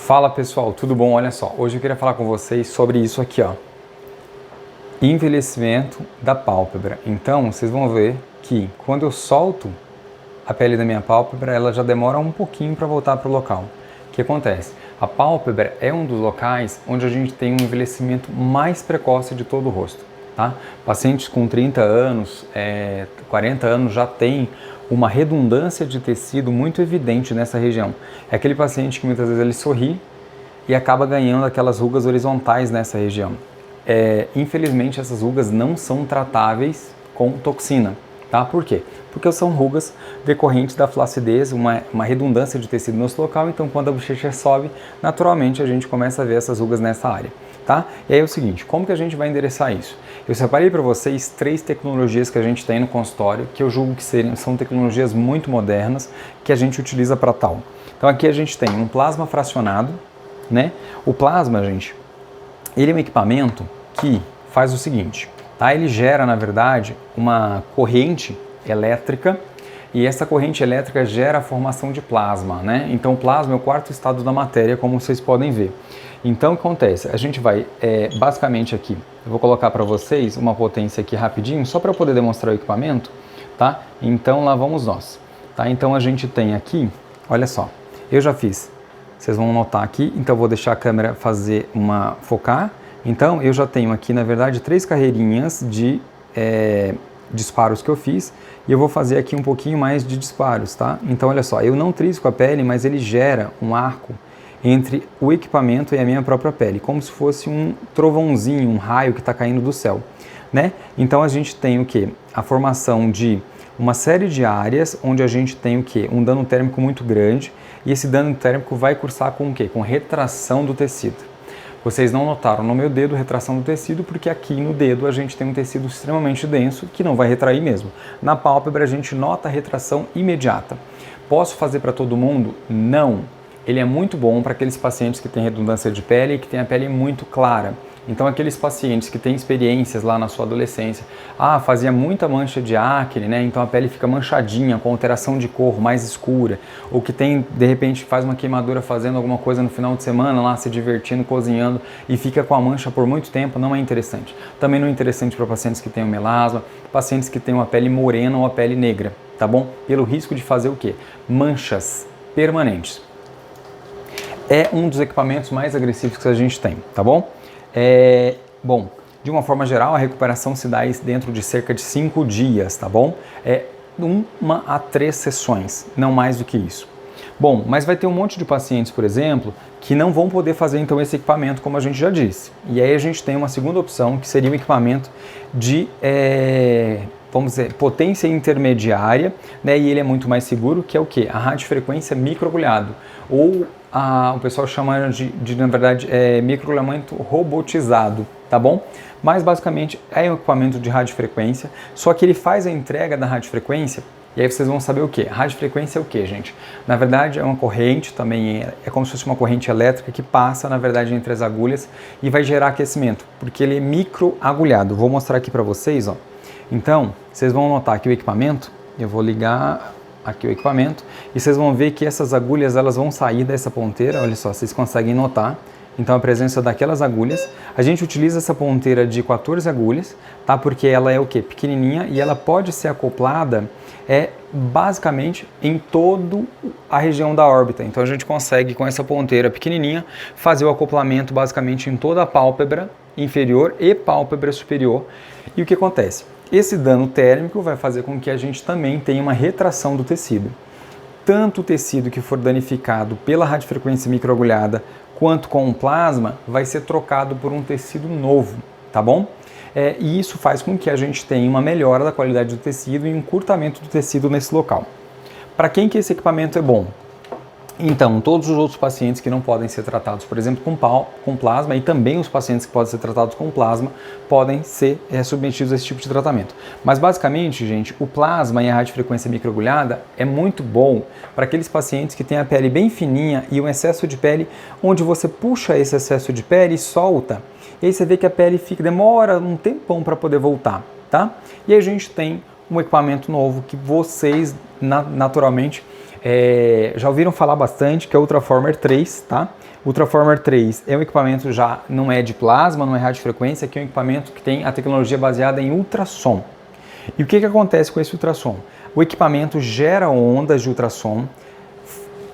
Fala pessoal, tudo bom? Olha só, hoje eu queria falar com vocês sobre isso aqui, ó. Envelhecimento da pálpebra. Então, vocês vão ver que quando eu solto a pele da minha pálpebra, ela já demora um pouquinho para voltar para o local. O que acontece? A pálpebra é um dos locais onde a gente tem um envelhecimento mais precoce de todo o rosto, tá? Pacientes com 30 anos, 40 anos já têm uma redundância de tecido muito evidente nessa região. É aquele paciente que muitas vezes ele sorri e acaba ganhando aquelas rugas horizontais nessa região. Infelizmente essas rugas não são tratáveis com toxina, tá? Por quê? Porque são rugas decorrentes da flacidez, uma redundância de tecido nesse local, então quando a bochecha sobe, naturalmente a gente começa a ver essas rugas nessa área, tá? E aí é o seguinte, como que a gente vai endereçar isso? Eu separei para vocês 3 tecnologias que a gente tem no consultório, que eu julgo que são tecnologias muito modernas, que a gente utiliza para tal. Então aqui a gente tem um plasma fracionado, né? O plasma, gente, ele é um equipamento que faz o seguinte, tá? Ele gera, na verdade, uma corrente elétrica e essa corrente elétrica gera a formação de plasma, né? Então o plasma é o quarto estado da matéria, como vocês podem ver. Então o que acontece? A gente vai, basicamente aqui, eu vou colocar para vocês uma potência aqui rapidinho, só para eu poder demonstrar o equipamento, tá? Então lá vamos nós, tá? Então a gente tem aqui, olha só, eu já fiz, vocês vão notar aqui, então eu vou deixar a câmera fazer focar. Então eu já tenho aqui, na verdade, 3 carreirinhas de disparos que eu fiz e eu vou fazer aqui um pouquinho mais de disparos, tá? Então olha só, eu não trisco a pele, mas ele gera um arco entre o equipamento e a minha própria pele, como se fosse um trovãozinho, um raio que está caindo do céu, né? Então a gente tem o que? A formação de uma série de áreas onde a gente tem o que? Um dano térmico muito grande e esse dano térmico vai cursar com o que? Com retração do tecido. Vocês não notaram no meu dedo retração do tecido porque aqui no dedo a gente tem um tecido extremamente denso que não vai retrair mesmo. Na pálpebra a gente nota a retração imediata. Posso fazer para todo mundo? Não. Ele é muito bom para aqueles pacientes que têm redundância de pele e que têm a pele muito clara. Então aqueles pacientes que têm experiências lá na sua adolescência, fazia muita mancha de acne, né? Então a pele fica manchadinha, com alteração de cor mais escura, ou que tem, de repente, faz uma queimadura fazendo alguma coisa no final de semana lá, se divertindo, cozinhando e fica com a mancha por muito tempo, não é interessante. Também não é interessante para pacientes que tenham melasma, pacientes que tenham a pele morena ou a pele negra, tá bom? Pelo risco de fazer o quê? Manchas permanentes. É um dos equipamentos mais agressivos que a gente tem, tá bom? Bom, de uma forma geral, a recuperação se dá dentro de cerca de 5 dias, tá bom? 1 a 3 sessões, não mais do que isso. Bom, mas vai ter um monte de pacientes, por exemplo, que não vão poder fazer então esse equipamento, como a gente já disse. E aí a gente tem uma segunda opção, que seria um equipamento de, vamos dizer, potência intermediária, né? E ele é muito mais seguro, que é o quê? A radiofrequência microagulhado, ou o pessoal chama na verdade, microagulhamento robotizado, tá bom? Mas basicamente é um equipamento de radiofrequência, só que ele faz a entrega da radiofrequência, e aí vocês vão saber o que? Radiofrequência é o que, gente? Na verdade é uma corrente, também é como se fosse uma corrente elétrica que passa, na verdade, entre as agulhas e vai gerar aquecimento, porque ele é microagulhado. Vou mostrar aqui para vocês, ó. Então, vocês vão notar aqui o equipamento, eu vou ligar aqui o equipamento e vocês vão ver que essas agulhas elas vão sair dessa ponteira, olha só, vocês conseguem notar, então a presença daquelas agulhas. A gente utiliza essa ponteira de 14 agulhas, tá? Porque ela é o que? Pequenininha e ela pode ser acoplada basicamente em toda a região da órbita, então a gente consegue com essa ponteira pequenininha fazer o acoplamento basicamente em toda a pálpebra inferior e pálpebra superior. E o que acontece? Esse dano térmico vai fazer com que a gente também tenha uma retração do tecido. Tanto o tecido que for danificado pela radiofrequência microagulhada quanto com o plasma vai ser trocado por um tecido novo, tá bom? E isso faz com que a gente tenha uma melhora da qualidade do tecido e um encurtamento do tecido nesse local. Para quem que esse equipamento é bom? Então, todos os outros pacientes que não podem ser tratados, por exemplo, com plasma, e também os pacientes que podem ser tratados com plasma, podem ser submetidos a esse tipo de tratamento. Mas, basicamente, gente, o plasma e a radiofrequência microagulhada é muito bom para aqueles pacientes que têm a pele bem fininha e um excesso de pele, onde você puxa esse excesso de pele e solta, e aí você vê que a pele demora um tempão para poder voltar, tá? E aí a gente tem um equipamento novo que vocês, naturalmente, Já ouviram falar bastante que é o Ultraformer 3, tá? O Ultraformer 3 é um equipamento já, não é de plasma, não é radiofrequência, que é um equipamento que tem a tecnologia baseada em ultrassom. E o que acontece com esse ultrassom? O equipamento gera ondas de ultrassom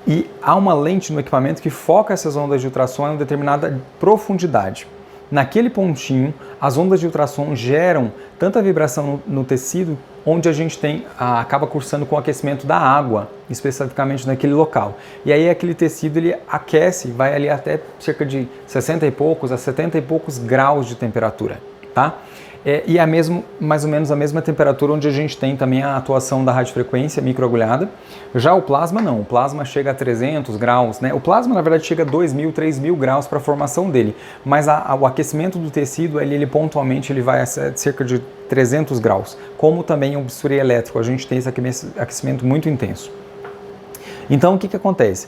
e há uma lente no equipamento que foca essas ondas de ultrassom em uma determinada profundidade. Naquele pontinho, as ondas de ultrassom geram tanta vibração no tecido, onde a gente acaba cursando com o aquecimento da água, especificamente naquele local. E aí aquele tecido ele aquece, vai ali até cerca de 60 e poucos a 70 e poucos graus de temperatura, tá? E é mais ou menos a mesma temperatura onde a gente tem também a atuação da radiofrequência microagulhada. Já o plasma não, o plasma chega a 300 graus, né? O plasma na verdade chega a 2.000, 3.000 graus para a formação dele, mas o aquecimento do tecido, ele pontualmente ele vai a cerca de 300 graus, como também o bisturi elétrico, a gente tem esse aquecimento muito intenso. Então o que acontece?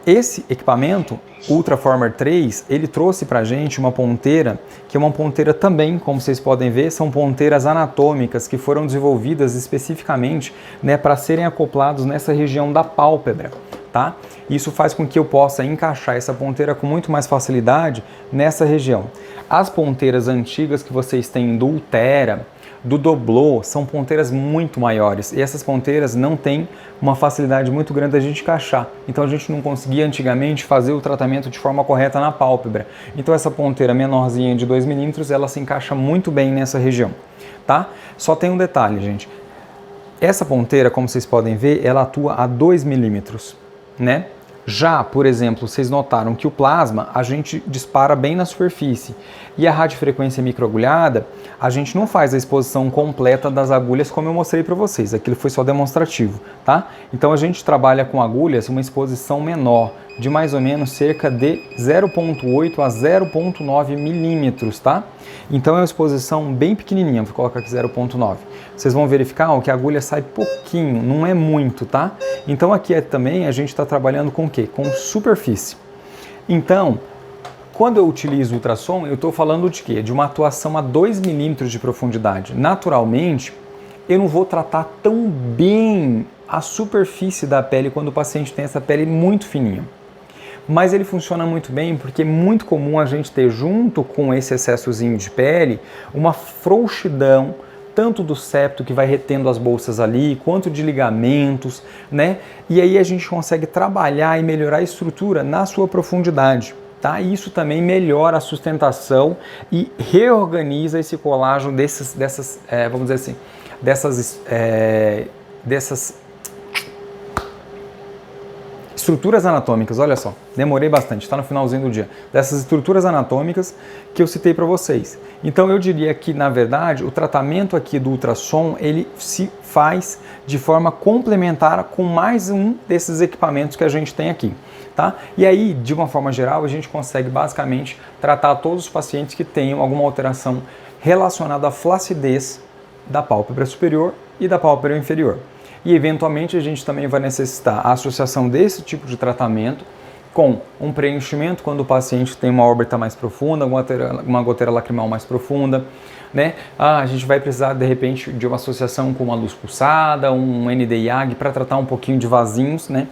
Esse equipamento, Ultraformer 3, ele trouxe pra gente uma ponteira, que é uma ponteira também, como vocês podem ver, são ponteiras anatômicas que foram desenvolvidas especificamente, né, para serem acoplados nessa região da pálpebra, tá? Isso faz com que eu possa encaixar essa ponteira com muito mais facilidade nessa região. As ponteiras antigas que vocês têm do Ultera, do Doblô, são ponteiras muito maiores e essas ponteiras não têm uma facilidade muito grande da gente encaixar. Então a gente não conseguia antigamente fazer o tratamento de forma correta na pálpebra. Então essa ponteira menorzinha de 2 milímetros, ela se encaixa muito bem nessa região, tá? Só tem um detalhe, gente. Essa ponteira, como vocês podem ver, ela atua a 2 milímetros, né? Já, por exemplo, vocês notaram que o plasma a gente dispara bem na superfície e a radiofrequência microagulhada a gente não faz a exposição completa das agulhas como eu mostrei para vocês, aquilo foi só demonstrativo, tá? Então a gente trabalha com agulhas uma exposição menor, de mais ou menos cerca de 0,8 a 0,9 milímetros, tá? Então é uma exposição bem pequenininha, vou colocar aqui 0,9. Vocês vão verificar que a agulha sai pouquinho, não é muito, tá? Então aqui também a gente está trabalhando com o quê? Com superfície. Então, quando eu utilizo ultrassom, eu estou falando de quê? De uma atuação a 2 milímetros de profundidade. Naturalmente, eu não vou tratar tão bem a superfície da pele quando o paciente tem essa pele muito fininha. Mas ele funciona muito bem porque é muito comum a gente ter, junto com esse excessozinho de pele, uma frouxidão, tanto do septo que vai retendo as bolsas ali, quanto de ligamentos, né? E aí a gente consegue trabalhar e melhorar a estrutura na sua profundidade, tá? E isso também melhora a sustentação e reorganiza esse colágeno dessas estruturas anatômicas, olha só, demorei bastante, está no finalzinho do dia, dessas estruturas anatômicas que eu citei para vocês. Então eu diria que, na verdade, o tratamento aqui do ultrassom, ele se faz de forma complementar com mais um desses equipamentos que a gente tem aqui, tá? E aí, de uma forma geral, a gente consegue basicamente tratar todos os pacientes que tenham alguma alteração relacionada à flacidez da pálpebra superior e da pálpebra inferior. E eventualmente a gente também vai necessitar a associação desse tipo de tratamento com um preenchimento quando o paciente tem uma órbita mais profunda, uma goteira lacrimal mais profunda, né? A gente vai precisar de repente de uma associação com uma luz pulsada, um ND-IAG para tratar um pouquinho de vasinhos, né?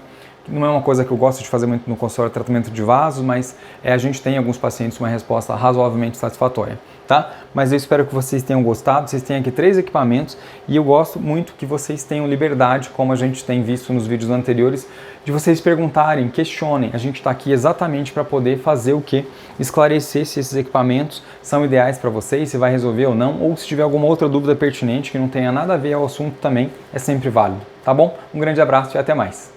Não é uma coisa que eu gosto de fazer muito no consultório, tratamento de vasos, mas a gente tem em alguns pacientes uma resposta razoavelmente satisfatória, tá? Mas eu espero que vocês tenham gostado. Vocês têm aqui 3 equipamentos e eu gosto muito que vocês tenham liberdade, como a gente tem visto nos vídeos anteriores, de vocês perguntarem, questionem. A gente está aqui exatamente para poder fazer o quê? Esclarecer se esses equipamentos são ideais para vocês, se vai resolver ou não, ou se tiver alguma outra dúvida pertinente que não tenha nada a ver ao assunto também, é sempre válido, tá bom? Um grande abraço e até mais!